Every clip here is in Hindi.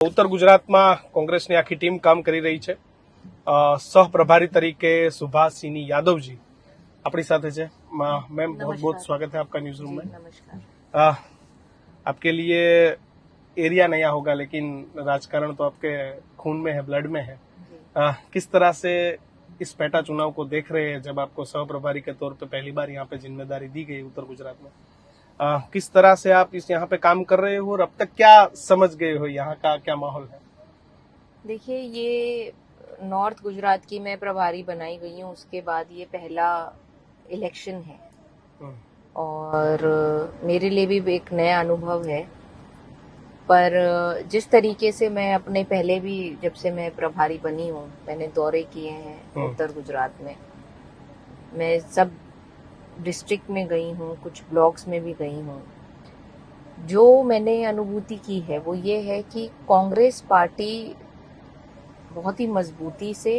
ઉત્તર ગુજરાતમાં કોંગ્રેસની આખી ટીમ કામ કરી રહી છે. સહપ્રભારી તરીકે સુભાષસિંહ यादव जी अपनी साथ है. मैम बहुत बहुत स्वागत है आपका न्यूज रूम में. नमस्कार. आपके लिए एरिया नया होगा लेकिन राजकारण तो आपके खून में है, ब्लड में है. किस तरह से इस पेटा चुनाव को देख रहे हैं जब आपको सहप्रभारी के तौर पे पहली बार यहाँ पे जिम्मेदारी दी गई उत्तर गुजरात में? किस तरह से आप इस यहाँ पे काम कर रहे हो और अब तक क्या समझ गए हो, यहाँ का क्या माहौल है? देखिए, ये नॉर्थ गुजरात की मैं प्रभारी बनाई गई हूँ, उसके बाद ये पहला इलेक्शन है और मेरे लिए भी एक नया अनुभव है. पर जिस तरीके से मैं अपने पहले भी जब से मैं प्रभारी बनी हूँ, मैंने दौरे किए हैं उत्तर गुजरात में. मैं सब डिस्ट्रिक्ट में गई हूँ, कुछ ब्लॉक्स में भी गई हूँ. जो मैंने अनुभूति की है वो ये है कि कांग्रेस पार्टी बहुत ही मजबूती से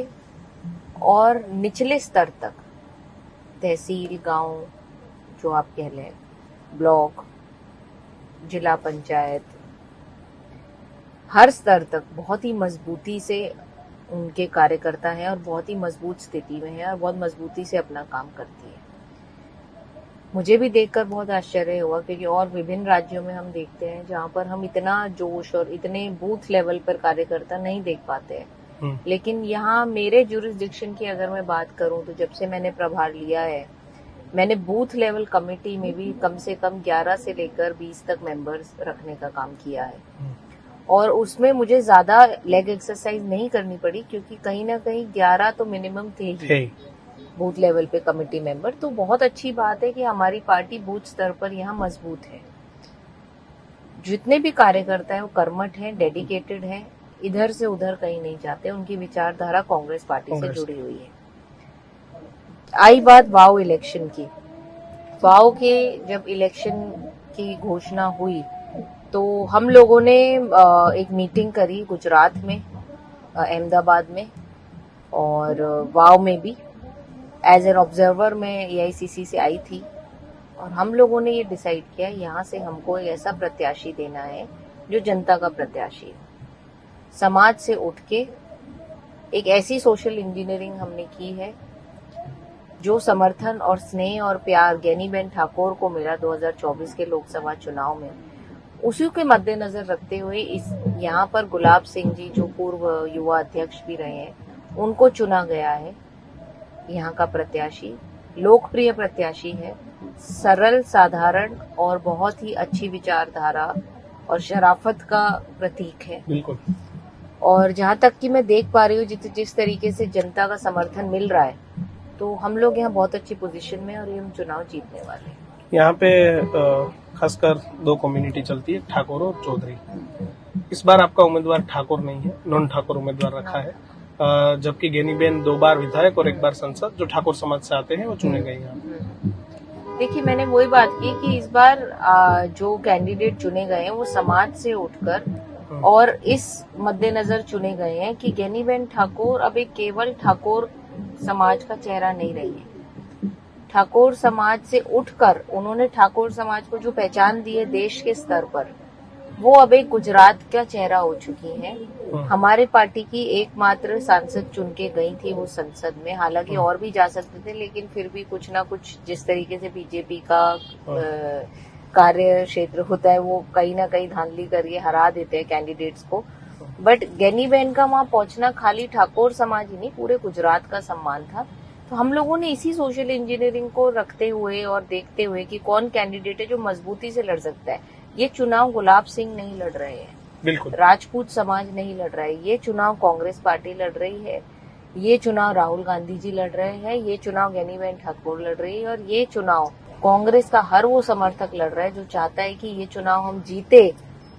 और निचले स्तर तक, तहसील, गांव, जो आप कह लें, ब्लॉक, जिला पंचायत, हर स्तर तक बहुत ही मजबूती से उनके कार्यकर्ता हैं और बहुत ही मजबूत स्थिति में है और बहुत मजबूती से अपना काम करती है. मुझे भी देखकर बहुत आश्चर्य हुआ क्योंकि और विभिन्न राज्यों में हम देखते हैं जहां पर हम इतना जोश और इतने बूथ लेवल पर कार्यकर्ता नहीं देख पाते हैं. लेकिन यहाँ मेरे जुरिस्डिक्शन की अगर मैं बात करूं तो जब से मैंने प्रभार लिया है, मैंने बूथ लेवल कमेटी में भी कम से कम 11 से लेकर 20 तक मेंबर्स रखने का काम किया है. और उसमें मुझे ज्यादा लेग एक्सरसाइज नहीं करनी पड़ी क्योंकि कहीं ना कहीं 11 तो मिनिमम थे ही बूथ लेवल पे कमेटी मेंबर. तो बहुत अच्छी बात है कि हमारी पार्टी बूथ स्तर पर यहाँ मजबूत है. जितने भी कार्यकर्ता हैं वो कर्मठ हैं, डेडिकेटेड हैं, इधर से उधर कहीं नहीं जाते. उनकी विचारधारा कांग्रेस पार्टी से जुड़ी हुई है. आई बात वाव इलेक्शन की. वाव के जब इलेक्शन की घोषणा हुई तो हम लोगों ने एक मीटिंग करी गुजरात में, अहमदाबाद में, और वाव में भी एज एन ऑब्जर्वर मैं AICC से आई थी. और हम लोगों ने ये डिसाइड किया यहाँ से हमको एक ऐसा प्रत्याशी देना है जो जनता का प्रत्याशी है. समाज से उठ के एक ऐसी सोशल इंजीनियरिंग हमने की है जो समर्थन और स्नेह और प्यार ज्ञानीबेन ठाकुर को मिला 2024 के लोकसभा चुनाव में. उसी के मद्देनजर रखते हुए इस यहाँ पर गुलाब सिंह जी, जो पूर्व युवा अध्यक्ष भी रहे हैं, उनको चुना गया है यहाँ का प्रत्याशी. लोकप्रिय प्रत्याशी है, सरल, साधारण और बहुत ही अच्छी विचारधारा और शराफत का प्रतीक है. बिल्कुल. और जहाँ तक कि मैं देख पा रही हूँ जिस तरीके से जनता का समर्थन मिल रहा है, तो हम लोग यहाँ बहुत अच्छी पोजीशन में और ये हम चुनाव जीतने वाले हैं. यहाँ पे खासकर 2 कम्युनिटी चलती है, ठाकुर और चौधरी. इस बार आपका उम्मीदवार ठाकुर नहीं है, नॉन ठाकुर उम्मीदवार रखा है. जबकि ज्ञानीबेन 2 बार विधायक और 1 बार सांसद जो ठाकुर समाज से आते हैं वो चुने गए हैं. देखिए, मैंने वही बात की कि इस बार जो कैंडिडेट चुने गए हैं वो समाज से उठकर और इस मद्देनजर चुने गए हैं कि ज्ञानीबेन ठाकुर अब एक केवल ठाकुर समाज का चेहरा नहीं रही है. ठाकुर समाज से उठकर उन्होंने ठाकुर समाज को जो पहचान दी है देश के स्तर पर, वो अब एक गुजरात का चेहरा हो चुकी है. हमारे पार्टी की एकमात्र सांसद चुन के गई थी वो संसद में. हालांकि और भी जा सकते थे, लेकिन फिर भी कुछ ना कुछ, जिस तरीके से बीजेपी का कार्य क्षेत्र होता है, वो कहीं ना कहीं धांधली करके हरा देते हैं कैंडिडेट्स को. बट ज्ञानीबेन का वहां पहुंचना खाली ठाकुर समाज ही नहीं, पूरे गुजरात का सम्मान था. तो हम लोगों ने इसी सोशल इंजीनियरिंग को रखते हुए और देखते हुए कि कौन कैंडिडेट है जो मजबूती से लड़ सकता है. ये चुनाव गुलाब सिंह नहीं लड़ रहे हैं, बिल्कुल, राजपूत समाज नहीं लड़ रहा है. ये चुनाव कांग्रेस पार्टी लड़ रही है, ये चुनाव राहुल गांधी जी लड़ रहे हैं, ये चुनाव ज्ञानीबेन ठाकुर लड़ रही है, और ये चुनाव कांग्रेस का हर वो समर्थक लड़ रहा है जो चाहता है कि ये चुनाव हम जीते.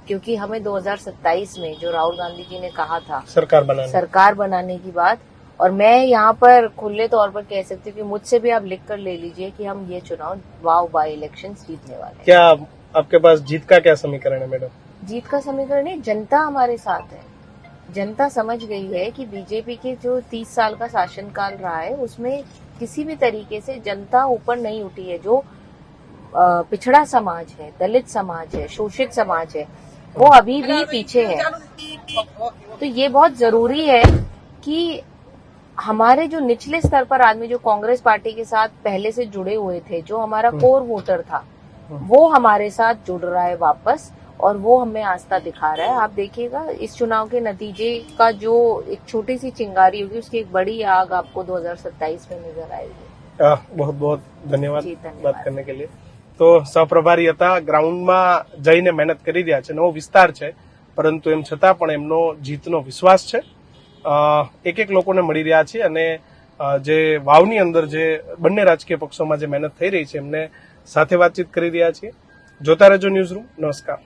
क्योंकि हमें 2027 में जो राहुल गांधी जी ने कहा था सरकार बनाने की बात, और मैं यहाँ पर खुले तौर पर कह सकती हूँ कि मुझसे भी आप लिख कर ले लीजिए कि हम ये चुनाव वाव बाई इलेक्शन जीतने वाले हैं. क्या आपके पास जीत का क्या समीकरण है मैडम? जीत का समीकरण है, जनता हमारे साथ है. जनता समझ गई है कि बीजेपी के जो 30 साल का शासनकाल रहा है उसमें किसी भी तरीके से जनता ऊपर नहीं उठी है. जो पिछड़ा समाज है, दलित समाज है, शोषित समाज है, वो अभी भी पीछे है। तो ये बहुत जरूरी है कि हमारे जो निचले स्तर पर आदमी जो कांग्रेस पार्टी के साथ पहले से जुड़े हुए थे, जो हमारा कोर वोटर था, वो हमारे साथ जुड़ रहा है वापस और वो हमें आस्था दिखा रहा है। आप देखिएगा इस चुनाव के नतीजे का जो एक छोटी सी चिंगारी होगी उसकी एक बड़ी आग आपको 2027 में नजर आएगी। बहुत बहुत धन्यवाद જી, ધન્યવાદ. વાત करने के लिए। તો સહપ્રભારી હતા, ગ્રાઉન્ડમાં જઈને મહેનત કરી રહ્યા છે, નવો વિસ્તાર છે, પરંતુ એમ છતાં પણ એમનો જીતનો વિશ્વાસ છે। એક એક લોકોને મળી રહ્યા છે અને જે વાવની અંદર જે બંને રાજકીય પક્ષોમાં જે મહેનત થઈ રહી છે એમને સાથે વાતચીત કરી રહ્યા છીએ। જોતા રહેજો ન્યૂઝરૂમ। નમસ્કાર।